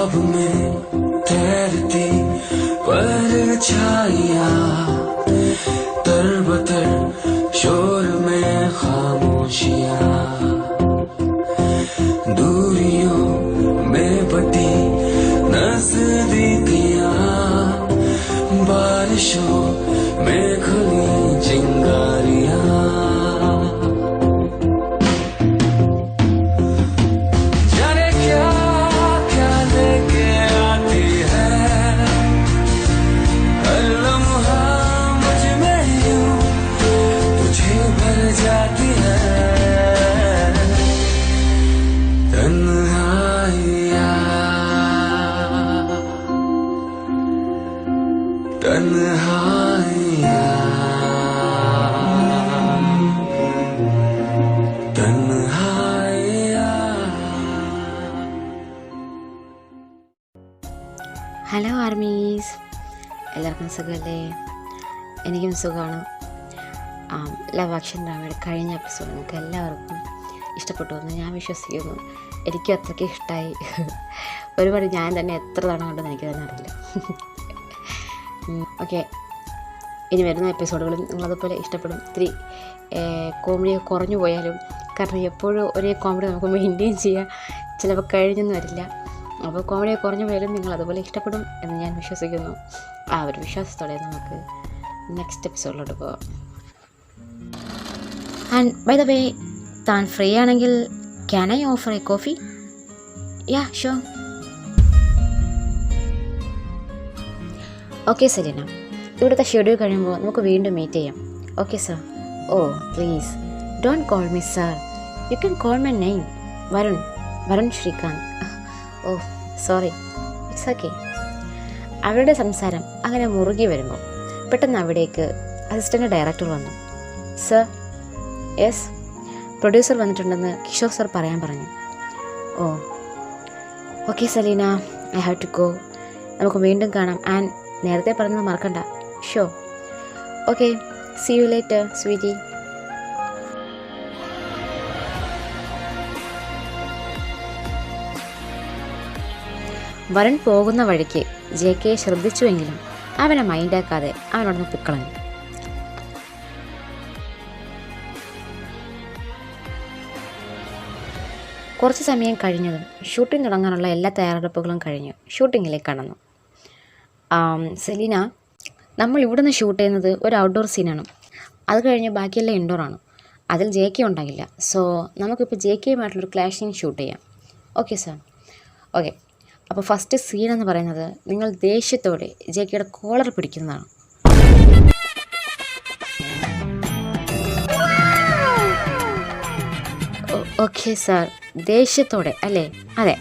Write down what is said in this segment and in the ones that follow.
ख्वाब में ठहरती परछाइयां, तरबतर शोर में खामोशियां, दूरियों में बटी नजदीकियां, बारिशों में खुली चिंगारियां, जाने क्या क्या लेके आती है हर लम्हा मुझ में यूं तुझे भर जाती है। तन्हाइयाँ तन्हाइयाँ तन्हाइयाँ। ഹലോ ആർമീസ്, എല്ലാവർക്കും സുഖമല്ലേ? എനിക്കും സുഖമാണ്. ലവ് ആക്ഷൻ ഡ്രാമയുടെ കഴിഞ്ഞ എപ്പിസോഡ് നിങ്ങൾക്ക് എല്ലാവർക്കും ഇഷ്ടപ്പെട്ടു എന്ന് ഞാൻ വിശ്വസിക്കുന്നു. എനിക്കും അത്രയ്ക്ക് ഇഷ്ടമായി. ഒരുപാട് ഞാൻ തന്നെ എത്ര തവണ കൊണ്ടെന്ന് എനിക്ക് തന്നെ അറിയില്ല. ഓക്കെ, ഇനി വരുന്ന എപ്പിസോഡുകളും നിങ്ങളതുപോലെ ഇഷ്ടപ്പെടും. ഇത്തിരി കോമഡി കുറഞ്ഞു പോയാലും, കാരണം എപ്പോഴും ഒരേ കോമഡി നമുക്ക് മെയിൻറ്റെയിൻ ചെയ്യാൻ ചിലപ്പോൾ കഴിഞ്ഞൊന്നും വരില്ല. അപ്പോൾ കോമഡി കുറഞ്ഞു പോയാലും നിങ്ങളതുപോലെ ഇഷ്ടപ്പെടും എന്ന് ഞാൻ വിശ്വസിക്കുന്നു. ആ ഒരു വിശ്വാസത്തോടെ നമുക്ക് നെക്സ്റ്റ് എപ്പിസോഡിലോട്ട് പോകാം. ആൻഡ് ബൈ ദ വേ, താൻ ഫ്രീ ആണെങ്കിൽ can I offer a coffee? Yeah sure. Okay Selina, ഇവിടുത്തെ ഷെഡ്യൂൾ കഴിയുമ്പോൾ നമുക്ക് വീണ്ടും മീറ്റ് ചെയ്യാം. Okay sir. Oh please don't call me sir, you can call my name Varun Srikanth. Oh sorry, it's okay. അവരുടെ സംസാരം അങ്ങനെ മുറുകി വരുമ്പോൾ പെട്ടെന്ന് അവിടേക്ക് അസിസ്റ്റൻ്റ് ഡയറക്ടർ വന്നു. സർ. യെസ്, പ്രൊഡ്യൂസർ വന്നിട്ടുണ്ടെന്ന് കിഷോർ സർ പറയാൻ പറഞ്ഞു. Oh okay Selina, I have to go. നമുക്ക് വീണ്ടും കാണാം. ആൻഡ് നേരത്തെ പറഞ്ഞത് മറക്കണ്ട. Show. Okay, see you later sweetie. Varun പോകുന്ന വഴിക്ക് ജെ കെ ശ്രദ്ധിച്ചുവെങ്കിലും അവനെ മൈൻഡാക്കാതെ അവനോടൊന്ന് പിക്കളഞ്ഞു. കുറച്ച് സമയം കഴിഞ്ഞതും ഷൂട്ടിംഗ് തുടങ്ങാനുള്ള എല്ലാ തയ്യാറെടുപ്പുകളും കഴിഞ്ഞു ഷൂട്ടിങ്ങിലേക്ക് കടന്നു. സെലീന, നമ്മൾ ഇവിടെ നിന്ന് ഷൂട്ട് ചെയ്യുന്നത് ഒരു ഔട്ട്ഡോർ സീനാണ്. അത് കഴിഞ്ഞ് ബാക്കിയെല്ലാം ഇൻഡോറാണ്. അതിൽ ജെ കെ ഉണ്ടാകില്ല. സോ നമുക്കിപ്പോൾ ജെ കെയുമായിട്ടുള്ളൊരു ക്ലാഷിങ് ഷൂട്ട് ചെയ്യാം. Okay sir. ഓക്കെ, അപ്പോൾ ഫസ്റ്റ് സീൻ എന്ന് പറയുന്നത് നിങ്ങൾ ദേഷ്യത്തോടെ ജെ കെയുടെ കോളർ പിടിക്കുന്നതാണ്. ഓക്കെ സാർ, ദേഷ്യത്തോടെ അല്ലേ? അതെ,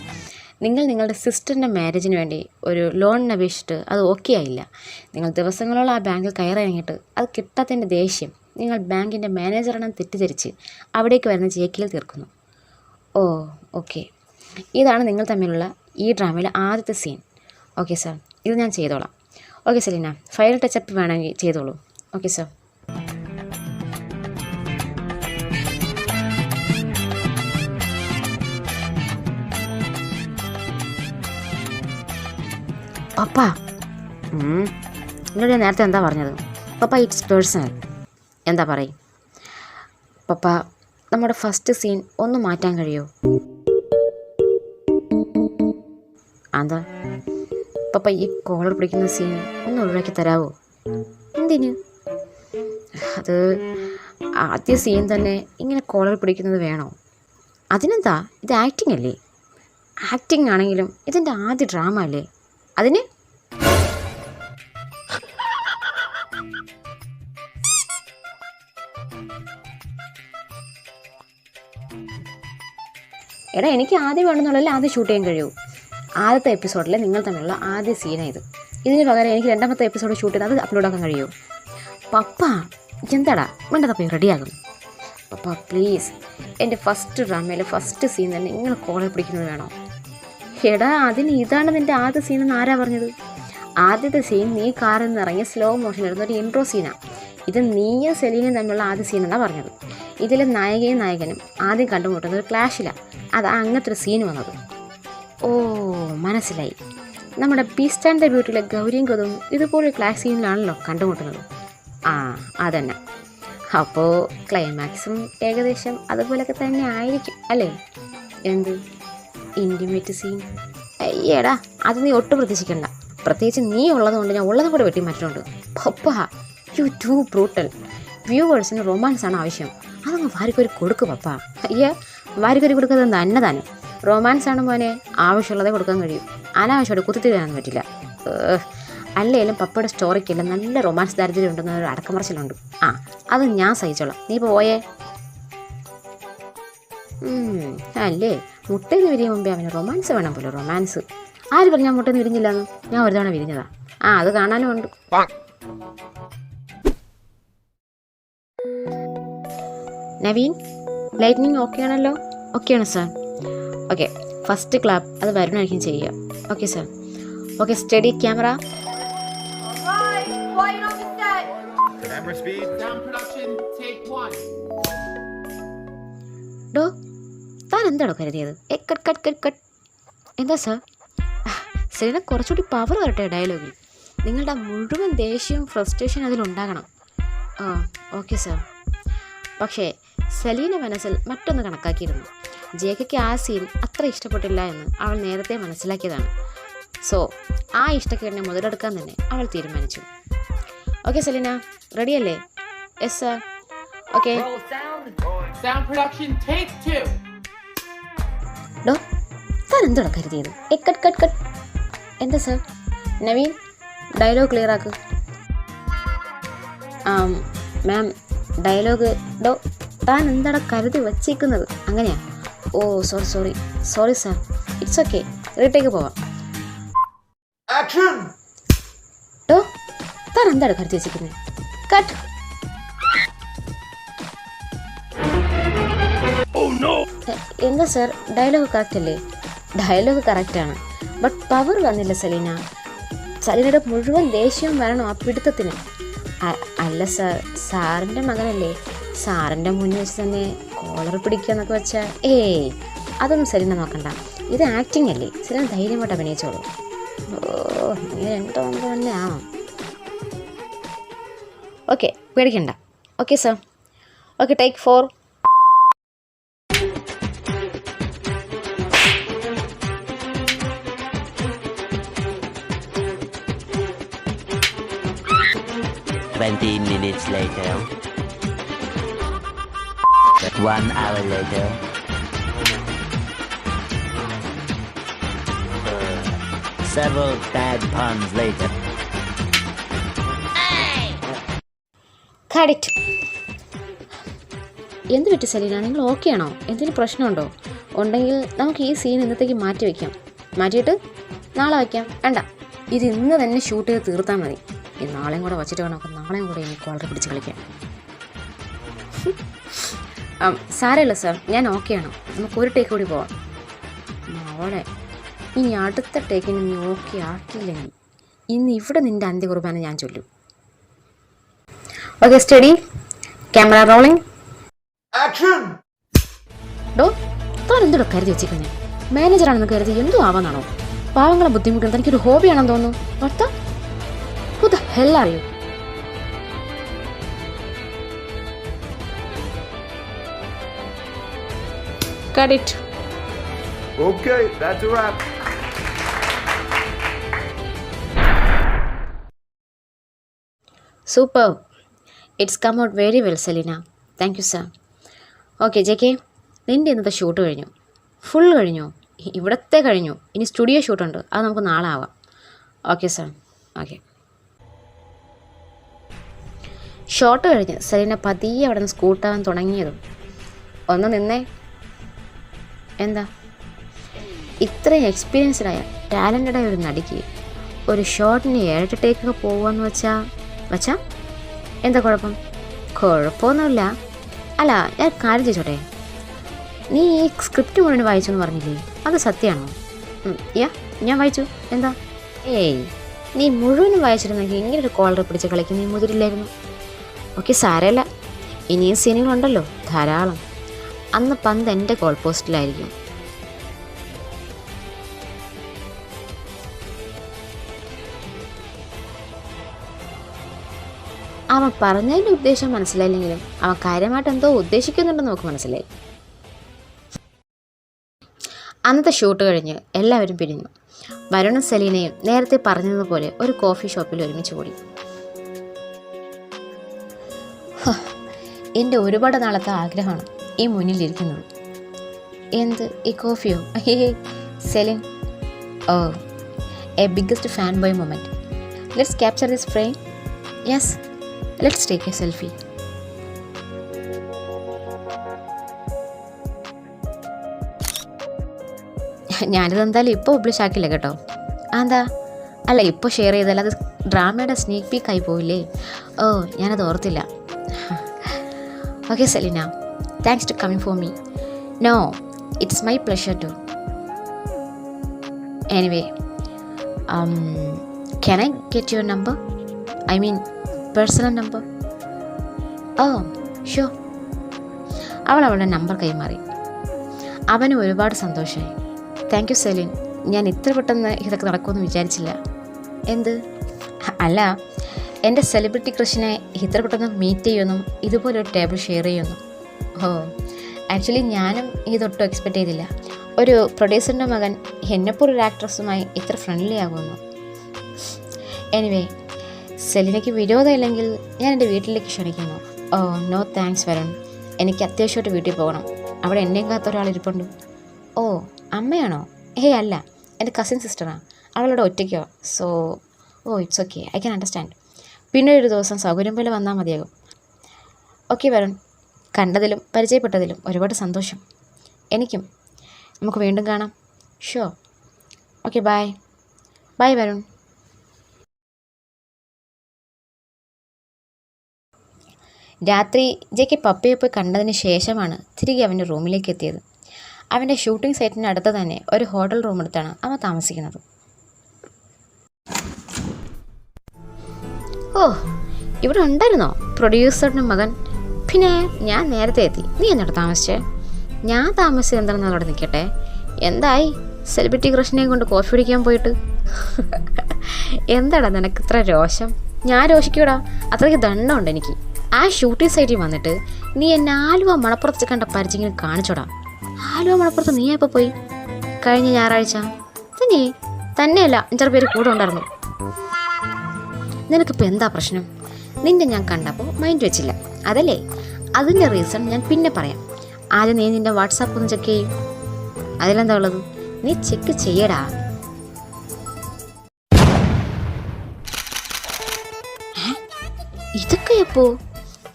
നിങ്ങൾ നിങ്ങളുടെ സിസ്റ്ററിൻ്റെ മാരേജിന് വേണ്ടി ഒരു ലോണിന് അപേക്ഷിച്ചിട്ട് അത് ഓക്കെ ആയില്ല. നിങ്ങൾ ദിവസങ്ങളോളം ആ ബാങ്കിൽ കയറിറങ്ങിയിട്ട് അത് കിട്ടാത്തതിൻ്റെ ദേഷ്യം നിങ്ങൾ ബാങ്കിൻ്റെ മാനേജറാണെന്ന് തെറ്റിദ്ധരിച്ച് അവിടേക്ക് വരുന്ന ജെ കെയിൽ തീർക്കുന്നു. ഓ ഓക്കെ, ഇതാണ് നിങ്ങൾ തമ്മിലുള്ള ഈ ഡ്രാമയിലെ ആദ്യത്തെ സീൻ. ഓക്കെ സാർ, ഇത് ഞാൻ ചെയ്തോളാം. ഓക്കെ സെലീന, ഫൈനൽ ടച്ചപ്പ് വേണമെങ്കിൽ ചെയ്തോളൂ. Okay sir. പപ്പ, എന്നോട് ഞാൻ നേരത്തെ എന്താ പറഞ്ഞത്? പപ്പ, ഇറ്റ്സ് പേഴ്സണൽ. എന്താ പറയും പപ്പ? നമ്മുടെ ഫസ്റ്റ് സീൻ ഒന്ന് മാറ്റാൻ കഴിയുമോ? എന്താ പപ്പ, ഈ കോളർ പിടിക്കുന്ന സീൻ ഒന്ന് ഒഴിവാക്കി തരാമോ? എന്തിന്? അത് ആദ്യ സീൻ തന്നെ ഇങ്ങനെ കോളർ പിടിക്കുന്നത് വേണോ? അതിനെന്താ, ഇത് ആക്ടിങ് അല്ലേ? ആക്ടിങ് ആണെങ്കിലും ഇതിൻ്റെ ആദ്യ ഡ്രാമ അല്ലേ? അതിന് എടാ, എനിക്ക് ആദ്യം വേണമെന്നുള്ളതല്ലേ ആദ്യം ഷൂട്ട് ചെയ്യാൻ കഴിയൂ. ആദ്യത്തെ എപ്പിസോഡിൽ നിങ്ങൾ തമ്മിലുള്ള ആദ്യ സീനായത്. ഇതിന് പകരം എനിക്ക് രണ്ടാമത്തെ എപ്പിസോഡ് ഷൂട്ട് ചെയ്ത് അത് അപ്ലോഡ് ആക്കാൻ കഴിയുമോ? പപ്പ, എന്താടാ വേണ്ടതപ്പോൾ റെഡിയാകുന്നു. പപ്പ പ്ലീസ്, എൻ്റെ ഫസ്റ്റ് ഡ്രാമയിലെ ഫസ്റ്റ് സീൻ തന്നെ നിങ്ങൾ കോളർ പിടിക്കുന്നത് വേണോ? എടാ, അതിന് ഇതാണ് നിൻ്റെ ആദ്യ സീനെന്ന് ആരാ പറഞ്ഞത്? ആദ്യത്തെ സീൻ നീ കാറിൽ നിന്ന് ഇറങ്ങിയ സ്ലോ മോഷൻ ഇടുന്ന ഒരു ഇൻട്രോ സീനാണ്. ഇത് നീയും സെലീനയും തമ്മിലുള്ള ആദ്യ സീനെന്നാണ് പറഞ്ഞത്. ഇതിലെ നായികയും നായകനും ആദ്യം കണ്ടുമുട്ടുന്നത് ഒരു ക്ലാഷിലാണ്. അതാ അങ്ങനത്തെ ഒരു സീൻ വന്നത്. ഓ മനസ്സിലായി, നമ്മുടെ ബീസ്റ്റ് ആൻഡ് ദ ബ്യൂട്ടിയിലെ ഗൗരിയും ഗതും ഇതുപോലെ ക്ലാസ് സീനിലാണല്ലോ കണ്ടുമുട്ടുന്നത്. ആ അതന്നെ. അപ്പോൾ ക്ലൈമാക്സും ഏകദേശം അതുപോലൊക്കെ തന്നെ ആയിരിക്കും അല്ലേ? എന്ത് ഇൻറ്റിമേറ്റ് സീൻ? അയ്യേടാ, അത് നീ ഒട്ടും പ്രതീക്ഷിക്കണ്ട. പ്രത്യേകിച്ച് നീ ഉള്ളത് കൊണ്ട് ഞാൻ ഉള്ളത് കൂടെ വെട്ടി മാറ്റുന്നുണ്ട്. പപ്പാ യു ടു ബ്രൂട്ടൽ. വ്യൂവേഴ്സിന് റൊമാൻസാണ് ആവശ്യം, അതങ്ങ് വാരിക്കൊരു കൊടുക്ക് പപ്പാ. അയ്യ, വാരിക്കൊരു കൊടുക്കുന്നത് തന്നെ താനും. റൊമാൻസാണ് മോനെ, ആവശ്യമുള്ളതേ കൊടുക്കാൻ കഴിയും. അനാവശ്യമായിട്ട് കുത്തിത്തീരാനൊന്നും പറ്റില്ല. അല്ലെങ്കിലും പപ്പയുടെ സ്റ്റോറിക്കെല്ലാം നല്ല റൊമാൻസ് ദാരിദ്ര്യം ഉണ്ടെന്നൊരു അടക്കമറച്ചിലുണ്ട്. ആ അത് ഞാൻ സഹിച്ചോളാം, നീ ഇപ്പോൾ പോയേ. അല്ലേ, മുട്ടേന്ന് വിരിയാൻ മുമ്പേ അവന് റൊമാൻസ് വേണം പോലെ. റൊമാൻസ് ആര് പറഞ്ഞാൽ മുട്ടേന്ന് വിരിഞ്ഞില്ലാന്ന്? ഞാൻ ഒരു തവണ വിരിഞ്ഞതാ. ആ അത് കാണാനും ഉണ്ട്. നവീൻ, ലൈറ്റ്നിങ് ഓക്കെ ആണല്ലോ? ഓക്കെയാണ് സാർ. ഓക്കെ, ഫസ്റ്റ് ക്ലാപ്പ് അത് വരുന്നതായിരിക്കും ചെയ്യുക. Okay sir. Okay, steady camera. ഡോ, താൻ എന്താണോ കരുതിയത്? Cut cut cut cut. എന്താ സാർ? സെലീന കുറച്ചുകൂടി പവർ വരട്ടെ ഡയലോഗിൽ. നിങ്ങളുടെ മുഴുവൻ ദേഷ്യവും ഫ്രസ്ട്രേഷൻ അതിലുണ്ടാകണം. ആ ഓക്കെ സാർ. പക്ഷേ സെലീന മനസ്സിൽ മറ്റൊന്ന് കണക്കാക്കിയിരുന്നു. ജേക്കയ്ക്ക് ആ സീൻ അത്ര ഇഷ്ടപ്പെട്ടില്ല എന്ന് അവൾ നേരത്തെ മനസ്സിലാക്കിയതാണ്. സോ ആ ഇഷ്ടക്കേടിനെ മുതലെടുക്കാൻ തന്നെ അവൾ തീരുമാനിച്ചു. ഓക്കെ സെലീന, റെഡിയല്ലേ? Yes sir. ഓക്കെ. ഡോ, താൻ എന്തോടാ കരുതിയത്? Cut cut cut. എന്താ സാർ? നവീൻ, ഡയലോഗ് ക്ലിയർ ആക്ക്. Ma'am, dialogue. ഡോ, താൻ എന്താടാ കരുതി വച്ചേക്കുന്നത്? അങ്ങനെയാ? Oh sorry sir. It's okay, retake പോവാം. ഡോ, താൻ എന്താണ് കരുതി വെച്ചിരിക്കുന്നത്? കട്ട്. എന്താ സാർ, ഡയലോഗ് കറക്റ്റ് അല്ലേ? ഡയലോഗ് കറക്റ്റാണ്, ബട്ട് പവർ വന്നില്ല സെലീന. സെലീനയുടെ മുഴുവൻ ദേഷ്യവും വരണം ആ പിടുത്തത്തിന്. അല്ല സാർ, സാറിൻ്റെ മകനല്ലേ, സാറിൻ്റെ മുന്നിൽ വെച്ച് തന്നെ കോളർ പിടിക്കുക എന്നൊക്കെ വെച്ചാൽ അതൊന്നും സെലീന നോക്കണ്ട. ഇത് ആക്ടിങ് അല്ലേ, സെലീന ധൈര്യമായിട്ട് അഭിനയിച്ചോളൂ. ഓ ഇങ്ങനെ എന്തോ തന്നെയാണോ? ഓക്കെ, പേടിക്കണ്ട. Okay sir. Okay, take 4. Minutes later. 1 hour later. Several bad puns later. Cut it. എന്ത് പറ്റി സെലീന, നിങ്ങൾ ഓക്കെ ആണോ? എന്തെങ്കിലും പ്രശ്നമുണ്ടോ? ഉണ്ടെങ്കിൽ നമുക്ക് ഈ സീൻ ഇന്നത്തേക്ക് മാറ്റി വയ്ക്കാം. മാറ്റിയിട്ട് നാളെ വയ്ക്കാം. വേണ്ട, ഇത് ഇന്ന് തന്നെ ഷൂട്ട് ചെയ്ത് തീർത്താൽ മതി. ഈ നാളെയും കൂടെ വച്ചിട്ട് വേണം നാളെയും കൂടെ എനിക്ക് കോളർ പിടിച്ച് കളിക്കാം. സാരമില്ല സാർ, ഞാൻ ഓക്കെയാണ്. നമുക്കൊരു ടേക്ക് കൂടി പോവാം. മോളെ, ഇനി അടുത്ത ടേക്കിന് നീ ഓക്കെ ആക്കിയില്ലെങ്കിൽ ഇന്ന് ഇവിടെ നിൻ്റെ അന്ത്യകുർബാന ഞാൻ ചൊല്ലും. Okay, steady camera rolling. ഡോ, താൻ എന്തോടെ കരുതി വെച്ചിരിക്കുന്നത്? മാനേജറാണെന്ന് കരുതി എന്തോ ആവാന്നാണോ? പാവങ്ങളെ ബുദ്ധിമുട്ടുന്നത് തനിക്കൊരു ഹോബിയാണെന്ന് തോന്നുന്നു. വർത്ത Who the hell are you? Cut it. Okay, that's a wrap. Superb. It's come out very well, Selena. Thank you, sir. Okay, JK, നിൻ്റെ ഇന്നത്തെ ഷൂട്ട് കഴിഞ്ഞു. ഫുൾ കഴിഞ്ഞു. ഇവിടത്തെ കഴിഞ്ഞു. ഇനി സ്റ്റുഡിയോ ഷൂട്ടുണ്ട്, അത് നമുക്ക് നാളെ ആവാം. Okay sir. ഓക്കെ. ഷോട്ട് കഴിഞ്ഞ് സെലീന പതിയെ അവിടെ നിന്ന് സ്കൂട്ടാവാൻ തുടങ്ങിയതും ഒന്ന് നിന്നേ. എന്താ, ഇത്രയും എക്സ്പീരിയൻസ്ഡായ ടാലൻറ്റഡായ ഒരു നടിക്ക് ഒരു ഷോട്ടിന് 7 ടേക്കൊക്കെ പോകുമെന്ന് വെച്ചാ എന്താ കുഴപ്പം? കുഴപ്പമൊന്നുമില്ല. അല്ല, ഞാൻ കാര്യം ചോദിച്ചോട്ടെ, നീ ഈ സ്ക്രിപ്റ്റ് മുഴുവൻ വായിച്ചു എന്ന് പറഞ്ഞില്ലേ, അത് സത്യമാണോ? ഞാൻ വായിച്ചു. എന്താ? നീ മുഴുവനും വായിച്ചിരുന്നെങ്കിൽ ഇങ്ങനെ ഒരു കോളർ പിടിച്ച് കളിക്കുന്ന നീ മുതിരില്ലായിരുന്നു. ഓക്കെ, സാരമില്ല, ഇനിയും സീനുകളുണ്ടല്ലോ ധാരാളം. അന്ന് പന്ത് എൻ്റെ ഗോൾ പോസ്റ്റിലായിരിക്കും. അവൻ പറഞ്ഞതിൻ്റെ ഉദ്ദേശം മനസ്സിലായില്ലെങ്കിലും അവൻ കാര്യമായിട്ട് എന്തോ ഉദ്ദേശിക്കുന്നുണ്ടെന്ന് നമുക്ക് മനസ്സിലായി. അന്നത്തെ ഷൂട്ട് കഴിഞ്ഞ് എല്ലാവരും പിരിഞ്ഞു. വരുണും സെലീനയും നേരത്തെ പറഞ്ഞതുപോലെ ഒരു കോഫി ഷോപ്പിൽ ഒരുമിച്ച് കൂടി. എൻ്റെ ഒരുപാട് നാളത്തെ ആഗ്രഹമാണ് ഈ മുന്നിലിരിക്കുന്നത്. എന്ത്, ഈ കോഫിയോ? Selin, oh, a biggest fan boy moment. Let's capture this frame. Yes, let's take a selfie. ഞാനിത് എന്തായാലും ഇപ്പോൾ പബ്ലിഷ് ആക്കില്ല കേട്ടോ. എന്താ? അല്ല, ഇപ്പോൾ ഷെയർ ചെയ്താൽ അത് ഡ്രാമയുടെ സ്നീക്ക് പീക്ക് ആയി പോയില്ലേ? ഓ, ഞാനത് ഓർത്തില്ല. Okay Selena, thanks to coming for me. No, it's my pleasure too. Anyway, can I get your number? I mean personal number? Oh sure. അവൾ അവളുടെ നമ്പർ കൈമാറി. അവന് ഒരുപാട് സന്തോഷമായി. താങ്ക് യു സെലിൻ, ഞാൻ ഇത്ര പെട്ടെന്ന് ഇതൊക്കെ നടക്കുമെന്ന് വിചാരിച്ചില്ല. എന്ത്? അല്ല, എൻ്റെ സെലിബ്രിറ്റി ക്രഷിനെ ഇത്ര പെട്ടെന്ന് മീറ്റ് ചെയ്യുമെന്നും ഇതുപോലൊരു ടേബിൾ ഷെയർ ചെയ്യുമെന്നും. ഓ, ആക്ച്വലി ഞാനും ഇതൊട്ടും എക്സ്പെക്റ്റ് ചെയ്തില്ല. ഒരു പ്രൊഡ്യൂസറിൻ്റെ മകൻ എന്നെപ്പോലൊരു ആക്ട്രസുമായി ഇത്ര ഫ്രണ്ട്ലി ആകുമെന്നു. എനിവേ, സെലിനയ്ക്ക് വിരോധമില്ലെങ്കിൽ ഞാൻ എൻ്റെ വീട്ടിലേക്ക് ക്ഷണിക്കുന്നു. ഓ നോ താങ്ക്സ് വരുൺ, എനിക്ക് അത്യാവശ്യമായിട്ട് വീട്ടിൽ പോകണം. അവിടെ എന്നെയും കാത്ത ഒരാളിരിപ്പുണ്ട്. ഓ, അമ്മയാണോ? അല്ല, എൻ്റെ കസിൻ സിസ്റ്ററാണ്. അവളുടെ ഒറ്റയ്ക്കോ. So it's okay, I can understand. പിന്നെ ഒരു ദിവസം സൗകര്യം പോലെ വന്നാൽ മതിയാകും. ഓക്കെ വരുൺ, കണ്ടതിലും പരിചയപ്പെട്ടതിലും ഒരുപാട് സന്തോഷം. എനിക്കും. നമുക്ക് വീണ്ടും കാണാം. Sure. Okay, bye bye Varun. രാത്രി ജെക്ക് പപ്പയെ പോയി കണ്ടതിന് ശേഷമാണ് തിരികെ അവൻ്റെ റൂമിലേക്ക് എത്തിയത്. അവൻ്റെ ഷൂട്ടിംഗ് സൈറ്റിന് അടുത്ത് തന്നെ ഒരു ഹോട്ടൽ റൂം എടുത്താണ് അവൻ താമസിക്കുന്നത്. ഓ, ഇവിടെ ഉണ്ടായിരുന്നോ പ്രൊഡ്യൂസറിൻ്റെ മകൻ? പിന്നെ ഞാൻ നേരത്തെ എത്തി. നീ എന്നോട് താമസിച്ചേ? ഞാൻ താമസിച്ചത് എന്താണെന്ന് അവിടെ നിൽക്കട്ടെ. എന്തായി സെലിബ്രിറ്റി കൃഷ്ണനെയും കൊണ്ട് കോഫി കുടിക്കാൻ പോയിട്ട്? എന്താടാ നിനക്ക് ഇത്ര രോഷം? ഞാൻ രോഷിക്കൂടാ, അത്രയ്ക്ക് ദണ്ണമുണ്ട് എനിക്ക്. ആ ഷൂട്ടിംഗ് സൈറ്റിൽ വന്നിട്ട് നീ എന്നെ ആലുവ മണപ്പുറത്ത് കണ്ട പരിചയം കാണിച്ചോടാ. ആലുവ മണപ്പുറത്ത് നീ എപ്പോൾ പോയി? കഴിഞ്ഞ ഞായറാഴ്ച. തന്നെയല്ല, 5 പേര് കൂടെ ഉണ്ടായിരുന്നു. നിനക്കിപ്പോൾ എന്താ പ്രശ്നം? നിന്നെ ഞാൻ കണ്ടപ്പോൾ മൈൻഡ് വെച്ചില്ല അതല്ലേ? അതിൻ്റെ റീസൺ ഞാൻ പിന്നെ പറയാം. ആദ്യം നീ നിൻ്റെ വാട്സാപ്പ് ഒന്ന് ചെക്ക് ചെയ്യും. അതിലെന്താ ഉള്ളത്? നീ ചെക്ക് ചെയ്യടാ.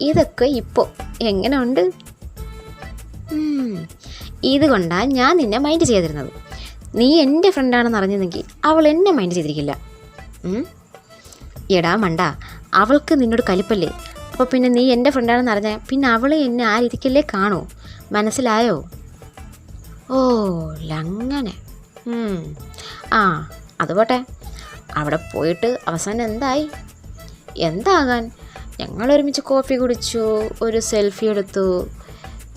ഇതൊക്കെ ഇപ്പോൾ എങ്ങനെ ഉണ്ട്? ഇതുകൊണ്ടാണ് ഞാൻ നിന്നെ മൈൻഡ് ചെയ്തിരുന്നത്. നീ എൻ്റെ ഫ്രണ്ടാണെന്ന് അറിഞ്ഞതെങ്കിൽ അവൾ എന്നെ മൈൻഡ് ചെയ്തിരിക്കില്ല. എടാ മണ്ട, അവൾക്ക് നിന്നോട് കലിപ്പല്ലേ? അപ്പോൾ പിന്നെ നീ എൻ്റെ ഫ്രണ്ടാണെന്ന് അറിഞ്ഞാൽ പിന്നെ അവൾ എന്നെ ആ രീതിക്കല്ലേ കാണൂ. മനസ്സിലായോ? ഓ അങ്ങനെ. അത് പോട്ടെ. അവിടെ പോയിട്ട് അവസാനം എന്തായി? എന്താകാൻ? ഞങ്ങൾ ഒരുമിച്ച് കോഫി കുടിച്ചു, ഒരു സെൽഫി എടുത്തു.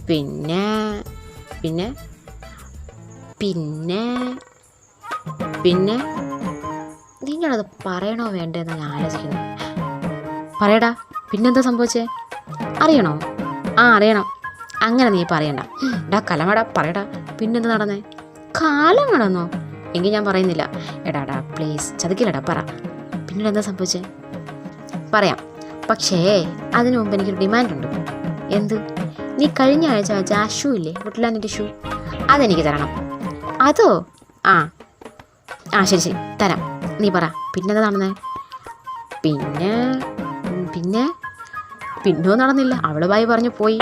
പിന്നെ പിന്നെ പിന്നെ പിന്നെ നിങ്ങളത് പറയണോ വേണ്ടതെന്ന് ഞാൻ ആലോചിക്കുന്നു. പറയടാ, പിന്നെന്താ സംഭവിച്ചേ? അറിയണോ? അറിയണം. അങ്ങനെ നീ പറയണ്ട. കലമടാ, പറയടാ, പിന്നെന്താ നടന്നേ? കാലം നടന്നോ? എങ്കിൽ ഞാൻ പറയുന്നില്ല. എടാ പ്ലീസ് ചതിക്കില്ലടാ, പറ. പിന്നീട് എന്താ സംഭവിച്ചേ? പറയാം, പക്ഷേ അതിനു മുമ്പ് എനിക്കൊരു ഡിമാൻഡുണ്ട്. എന്ത്? നീ കഴിഞ്ഞ ആഴ്ച വെച്ച ആ ഷൂ ഇല്ലേ, വുഡ്ലാൻഡിൻ്റെ ഷൂ, അതെനിക്ക് തരണം. അതോ? ശരി തരാം. നീ പറ, പിന്നെന്താ നടന്നേ? പിന്നെ പിന്നെ പിന്നോ നടന്നില്ല. അവള് ബായി പറഞ്ഞു പോയി.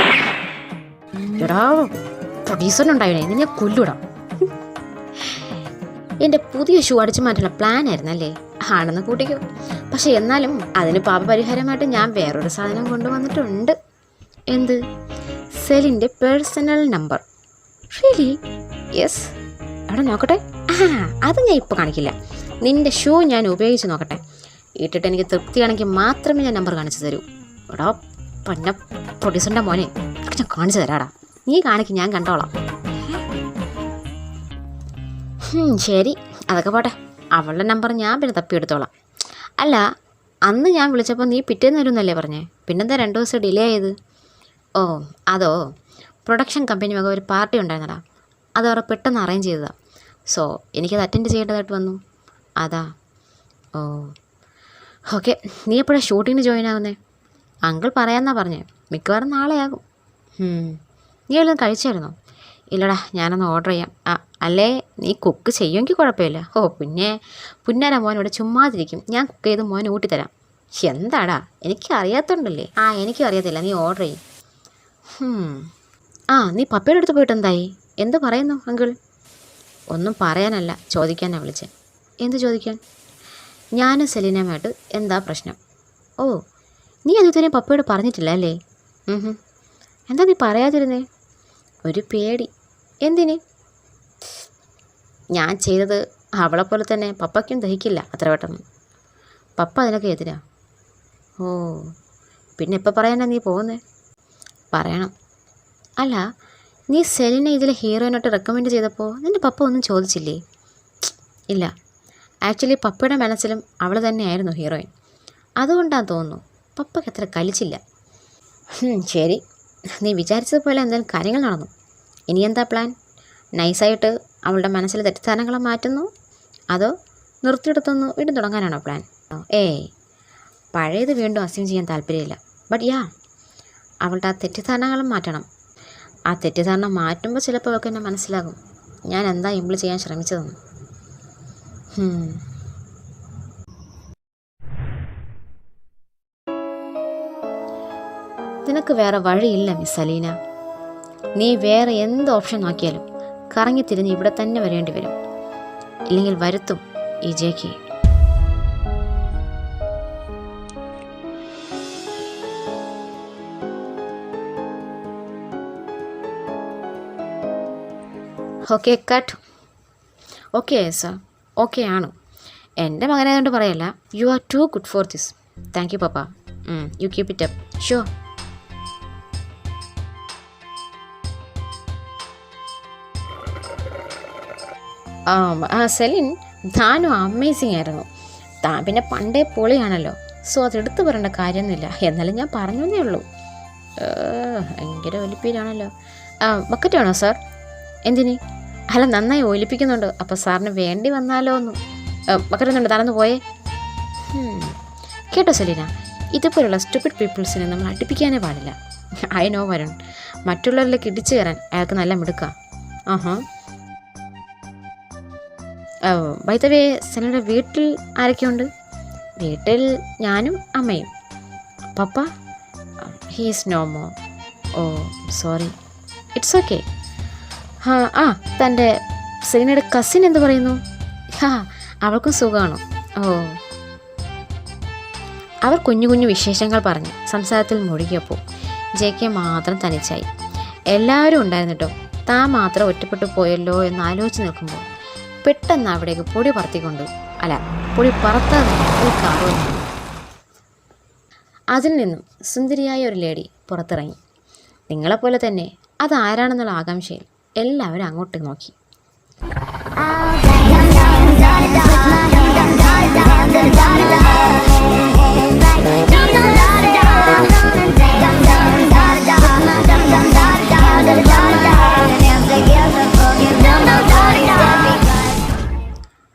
എടാ പ്രൊഡ്യൂസറിനുണ്ടായില്ലേ, നിന്നെ കൊല്ലൂടാ. എൻ്റെ പുതിയ ഷൂ അടിച്ചു മാറ്റാനുള്ള പ്ലാൻ ആയിരുന്നല്ലേ? ആണെന്ന് കൂട്ടിക്കോ. പക്ഷെ എന്നാലും അതിന് പാപപരിഹാരമായിട്ട് ഞാൻ വേറൊരു സാധനം കൊണ്ടുവന്നിട്ടുണ്ട്. എന്ത്? സെലിൻ്റെ പേഴ്സണൽ നമ്പർ. റിയലി? യെസ്. അവിടെ നോക്കട്ടെ. അത് ഞാൻ ഇപ്പോൾ കാണിക്കില്ല. നിൻ്റെ ഷൂ ഞാൻ ഉപയോഗിച്ച് നോക്കട്ടെ. ഇട്ടിട്ട് എനിക്ക് തൃപ്തിയാണെങ്കിൽ മാത്രമേ ഞാൻ നമ്പർ കാണിച്ചു തരൂ. എടാ പന്ന പ്രൊഡ്യൂസറിൻ്റെ മോനെ, ഞാൻ കാണിച്ചു തരാടാ. നീ കാണിക്കും, ഞാൻ കണ്ടോളാം. ശരി, അതൊക്കെ പോട്ടെ. അവളുടെ നമ്പർ ഞാൻ പിന്നെ തപ്പിയെടുത്തോളാം. അല്ല, അന്ന് ഞാൻ വിളിച്ചപ്പോൾ നീ പിറ്റേന്ന് വരുമെന്നല്ലേ പറഞ്ഞേ? പിന്നെന്താ 2 ദിവസം ഡിലേ ആയത്? ഓ അതോ, പ്രൊഡക്ഷൻ കമ്പനി വക ഒരു പാർട്ടി ഉണ്ടായിരുന്നടാ, അത് അവർ പെട്ടെന്ന് അറേഞ്ച് ചെയ്തതാണ്. സോ എനിക്കത് അറ്റൻഡ് ചെയ്യേണ്ടതായിട്ട് വന്നു, അതാ. ഓ ഓക്കെ, നീ എപ്പോഴാണ് ഷൂട്ടിങ്ങിന് ജോയിൻ ആവുന്നേ? അങ്കിൾ പറയാമെന്നാ പറഞ്ഞേ, മിക്കവാറും നാളെ ആകും. നീ വല്ലതും കഴിച്ചായിരുന്നോ? ഇല്ലടാ, ഞാനൊന്ന് ഓർഡർ ചെയ്യാം. അല്ലേ നീ കുക്ക് ചെയ്യുമെങ്കിൽ കുഴപ്പമില്ല. ഓ പിന്നെ പുന്നാര മോൻ ഇവിടെ ചുമ്മാതിരിക്കും, ഞാൻ കുക്ക് ചെയ്ത് മോനെ ഊട്ടിത്തരാം. എന്താടാ, എനിക്ക് അറിയാത്തതുണ്ടല്ലേ? എനിക്കും അറിയത്തില്ല, നീ ഓർഡർ ചെയ്യും. നീ പപ്പയുടെ അടുത്ത് പോയിട്ട് എന്തായി? എന്ത് പറയുന്നു അങ്കിൾ? ഒന്നും പറയാനല്ല, ചോദിക്കാനാണ് വിളിച്ചത്. എന്ത് ചോദിക്കാൻ? ഞാനും സെലീനയുമായിട്ട് എന്താ പ്രശ്നം? ഓ, നീ അതുവരെ പപ്പയോട് പറഞ്ഞിട്ടില്ല അല്ലേ? എന്താ നീ പറയാതിരുന്നേ? ഒരു പേടി. എന്തിന്? ഞാൻ ചെയ്തത് അവളെപ്പോലെ തന്നെ പപ്പയ്ക്കും ദഹിക്കില്ല അത്ര പെട്ടെന്ന്. പപ്പ അതിനൊക്കെ എതിരാ. ഓ, പിന്നെ എപ്പോൾ പറയാനാ നീ പോകുന്നേ? പറയണം. അല്ല, നീ സെലിനെ ഇതിൽ ഹീറോയിനായിട്ട് റെക്കമെൻഡ് ചെയ്തപ്പോൾ നിൻ്റെ പപ്പ ഒന്നും ചോദിച്ചില്ലേ? ഇല്ല, ആക്ച്വലി പപ്പയുടെ മനസ്സിലും അവൾ തന്നെയായിരുന്നു ഹീറോയിൻ. അതുകൊണ്ടാണ് തോന്നുന്നു പപ്പയ്ക്ക് അത്ര കലിച്ചില്ല. ശരി, നീ വിചാരിച്ചതുപോലെ എന്തായാലും കാര്യങ്ങൾ നടന്നു. ഇനി എന്താ പ്ലാൻ? നൈസായിട്ട് അവളുടെ മനസ്സിലെ തെറ്റിദ്ധാരണകളെ മാറ്റുന്നു, അതോ നിർത്തിയെടുത്തൊന്ന് വീണ്ടും തുടങ്ങാനാണോ പ്ലാൻ? പഴയത് വീണ്ടും അസ്യൂം ചെയ്യാൻ താല്പര്യമില്ല. ബട്ട് അവളുടെ ആ തെറ്റിദ്ധാരണകളും മാറ്റണം. ആ തെറ്റിദ്ധാരണ മാറ്റുമ്പോൾ ചിലപ്പോൾ അവൾക്ക് എന്നെ മനസ്സിലാകും ഞാൻ എന്താ ഇംപ്ലി ചെയ്യാൻ ശ്രമിച്ചതെന്ന്. നിനക്ക് വേറെ വഴിയില്ല മിസ് അലീന. നീ വേറെ എന്ത് ഓപ്ഷൻ നോക്കിയാലും കറങ്ങി തിരിഞ്ഞ് ഇവിടെ തന്നെ വരേണ്ടി വരും. ഇല്ലെങ്കിൽ വരുത്തും ഈ ജെക്ക്. Okay cut. Okay sir, okay ആണ്. എൻ്റെ മകനായതുകൊണ്ട് പറയല്ല, you are too good for this. Thank you പപ്പ. You keep it up. Sure. Selin, താനും അമേസിങ് ആയിരുന്നു. താൻ പിന്നെ പണ്ടേ പൊളിയാണല്ലോ, സോ അതെടുത്ത് പറയേണ്ട കാര്യമൊന്നുമില്ല. എന്നാലും ഞാൻ പറഞ്ഞതേ ഉള്ളൂ. ഭയങ്കര ഒലിപ്പീരാണല്ലോ. ബക്കറ്റ് വേണോ സാർ? എന്തിന്? അല്ല, നന്നായി ഒലിപ്പിക്കുന്നുണ്ട്, അപ്പോൾ സാറിന് വേണ്ടി വന്നാലോ ഒന്ന്. ബക്കറ്റ് ഒന്നുണ്ട്, താനൊന്ന് പോയേ. കേട്ടോ സെലീന, ഇതുപോലുള്ള സ്റ്റുപ്പിഡ് പീപ്പിൾസിനെ നമ്മൾ അടുപ്പിക്കാനേ പാടില്ല. ഐ നോ വരുൺ, മറ്റുള്ളവരിലേക്ക് ഇടിച്ചു കയറാൻ അയാൾക്ക് നല്ല മിടുക്കാം. ബൈ ദ വേ, സെലീനയുടെ വീട്ടിൽ ആരൊക്കെയുണ്ട്? വീട്ടിൽ ഞാനും അമ്മയും. പപ്പ? He is no more. Oh sorry. It's okay. തൻ്റെ സെലീനയുടെ കസിൻ എന്ത് പറയുന്നു? അവൾക്കും സുഖമാണോ? ഓ. അവർ കുഞ്ഞു കുഞ്ഞു വിശേഷങ്ങൾ പറഞ്ഞ് സംസാരത്തിൽ മുഴുകിയപ്പോൾ ജെക്ക് മാത്രം തനിച്ചായി. എല്ലാവരും ഉണ്ടായിരുന്നിട്ടോ താൻ മാത്രം ഒറ്റപ്പെട്ടു പോയല്ലോ എന്ന് ആലോചിച്ച് നിൽക്കുമ്പോൾ പെട്ടെന്ന് അവിടേക്ക് പൊടി പറത്താതെ ഒരു കാർ വന്നു. അതിൽ നിന്നും സുന്ദരിയായ ഒരു ലേഡി പുറത്തിറങ്ങി. നിങ്ങളെപ്പോലെ തന്നെ അതാരാണെന്നുള്ള ആകാംക്ഷയിൽ എല്ലാവരും അങ്ങോട്ട് നോക്കി.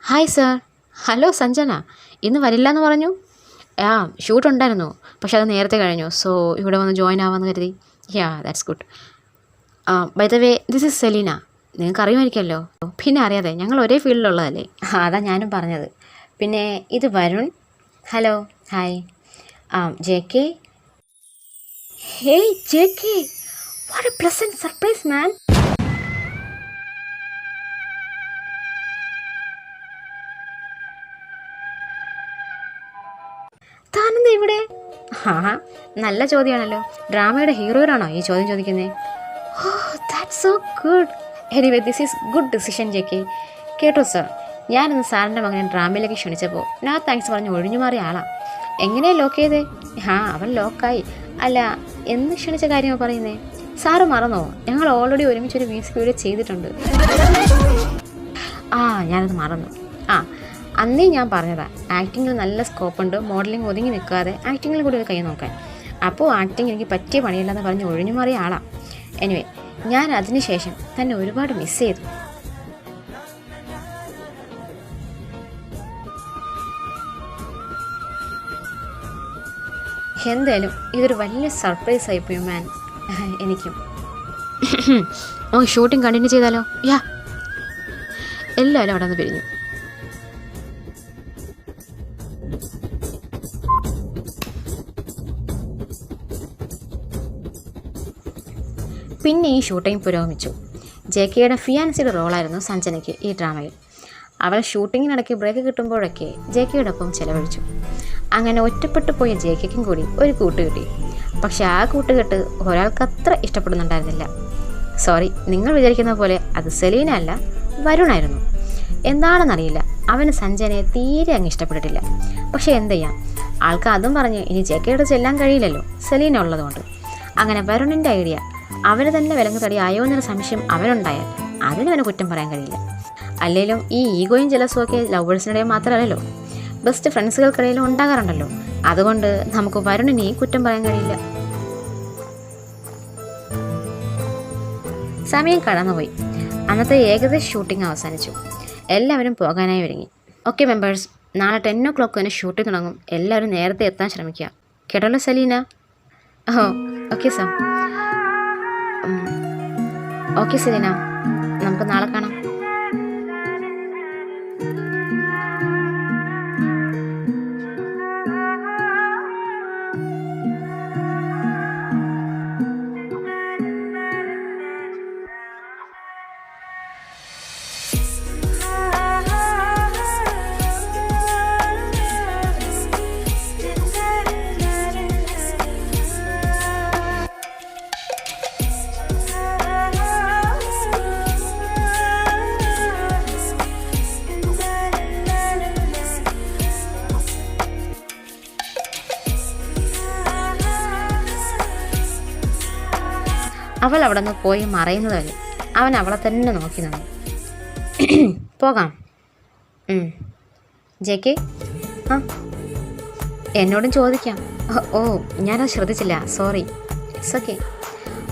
Hi sir. ഹലോ സഞ്ജന, ഇന്ന് വരില്ല എന്ന് പറഞ്ഞു. ഷൂട്ട് ഉണ്ടായിരുന്നു, പക്ഷെ അത് നേരത്തെ കഴിഞ്ഞു. സോ ഇവിടെ വന്ന് ജോയിൻ ആവാമെന്ന് കരുതി. That's good. By the way, this is Selena. നിങ്ങൾക്ക് അറിയുമായിരിക്കുമല്ലോ. പിന്നെ അറിയാതെ, ഞങ്ങൾ ഒരേ ഫീൽഡിലുള്ളതല്ലേ. അതാ ഞാനും പറഞ്ഞത്. പിന്നെ ഇത് Varun. Hello. Hi. JK. Hey JK, what a pleasant surprise man. താനെന്താ ഇവിടെ? നല്ല ചോദ്യമാണല്ലോ. ഡ്രാമയുടെ ഹീറോയിനാണോ ഈ ചോദ്യം ചോദിക്കുന്നത്? That's so good. Anyway, this is good decision JK. കേട്ടോ സർ, ഞാനിന്ന് സാറിൻ്റെ മകനെ ഡ്രാമയിലേക്ക് ക്ഷണിച്ചപ്പോൾ നോ താങ്ക്സ് പറഞ്ഞ് ഒഴിഞ്ഞു മാറിയ ആളാണ്. എങ്ങനെയാണ് ലോക്ക് ചെയ്തേ? അവൻ ലോക്കായി. അല്ല, എന്ന് ക്ഷണിച്ച കാര്യമാണ് പറയുന്നത്? സാറ് മറന്നോ? ഞങ്ങൾ ഓൾറെഡി ഒരുമിച്ചൊരു മ്യൂസിക് വീഡിയോ ചെയ്തിട്ടുണ്ട്. ഞാനത് മറന്നു. അന്നേ ഞാൻ പറഞ്ഞതാണ്, ആക്ടിങ്ങിൽ നല്ല സ്കോപ്പുണ്ട്, മോഡലിംഗ് ഒതുങ്ങി നിൽക്കാതെ ആക്ടിങ്ങിൽ കൂടി ഒരു കൈ നോക്കാൻ. അപ്പോൾ ആക്ടിങ് എനിക്ക് പറ്റിയ പണിയില്ലെന്ന് പറഞ്ഞ് ഒഴിഞ്ഞു മാറിയ ആളാണ്. എനിവേ, ഞാൻ അതിനുശേഷം തന്നെ ഒരുപാട് മിസ് ചെയ്തു. എന്തായാലും ഇതൊരു വലിയ സർപ്രൈസ് ആയിപ്പോയി മാൻ, എനിക്കും. നമുക്ക് ഷൂട്ടിംഗ് കണ്ടിന്യൂ ചെയ്താലോ? യാ. എല്ലാവരും അവിടെ നിന്ന് പിരിഞ്ഞു. പിന്നെ ഈ ഷൂട്ടിംഗ് പുരോഗമിച്ചു. ജെകെയുടെ ഫിയാൻസിയുടെ റോളായിരുന്നു സഞ്ജനയ്ക്ക് ഈ ഡ്രാമയിൽ. അവൾ ഷൂട്ടിങ്ങിനിടയ്ക്ക് ബ്രേക്ക് കിട്ടുമ്പോഴൊക്കെ ജെകെയോടൊപ്പം ചെലവഴിച്ചു. അങ്ങനെ ഒറ്റപ്പെട്ടു പോയ ജെകെയ്ക്കും കൂടി ഒരു കൂട്ട് കിട്ടി. പക്ഷെ ആ കൂട്ടുകെട്ട് ഒരാൾക്ക് അത്ര ഇഷ്ടപ്പെടുന്നുണ്ടായിരുന്നില്ല. സോറി, നിങ്ങൾ വിചാരിക്കുന്ന പോലെ അത് സെലീന അല്ല, വരുണായിരുന്നു. എന്താണെന്നറിയില്ല, അവന് സഞ്ജനയെ തീരെ അങ്ങ് ഇഷ്ടപ്പെട്ടിട്ടില്ല. പക്ഷെ എന്ത് ചെയ്യാം, ആൾക്ക് അതും പറഞ്ഞ് ഇനി ജെകെയോട് ചെല്ലാൻ കഴിയില്ലല്ലോ സെലീന ഉള്ളതുകൊണ്ട്. അങ്ങനെ വരുണിൻ്റെ ഐഡിയ അവന് തന്നെ വിലങ്ങ് തടിയായോ എന്നൊരു സംശയം അവനുണ്ടായാൽ അതിനവന് കുറ്റം പറയാൻ കഴിയില്ല. അല്ലെങ്കിലും ഈ ഈഗോയും ജലസും ഒക്കെ ലവേഴ്സിനിടയിൽ മാത്രമല്ലല്ലോ, ബെസ്റ്റ് ഫ്രണ്ട്സുകൾക്കിടയിലും ഉണ്ടാകാറുണ്ടല്ലോ. അതുകൊണ്ട് നമുക്ക് വരുണിനെ കുറ്റം പറയാൻ കഴിയില്ല. സമയം കടന്നുപോയി. അന്നത്തെ ഏകദേശ ഷൂട്ടിംഗ് അവസാനിച്ചു. എല്ലാവരും പോകാനായി ഒരുങ്ങി. ഓക്കെ മെമ്പേഴ്സ്, നാളെ 10 o'clock തന്നെ ഷൂട്ടിംഗ് തുടങ്ങും. എല്ലാവരും നേരത്തെ എത്താൻ ശ്രമിക്കുക. കേട്ടല്ലോ സെലീന? ഓ ഓക്കെ സാർ. ഓക്കെ സെലീന, നമുക്ക് നാളെ കാണാം. അവൾ അവിടെ നിന്ന് പോയി മറയുന്നത് വരെ അവൻ അവളെ തന്നെ നോക്കി നിന്നു. പോകാം. ജെകെ, ആ എന്നോടും ചോദിക്കാം. ഓ ഞാനത് ശ്രദ്ധിച്ചില്ല, sorry. It's okay.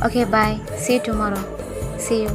Okay bye, see you tomorrow. See U.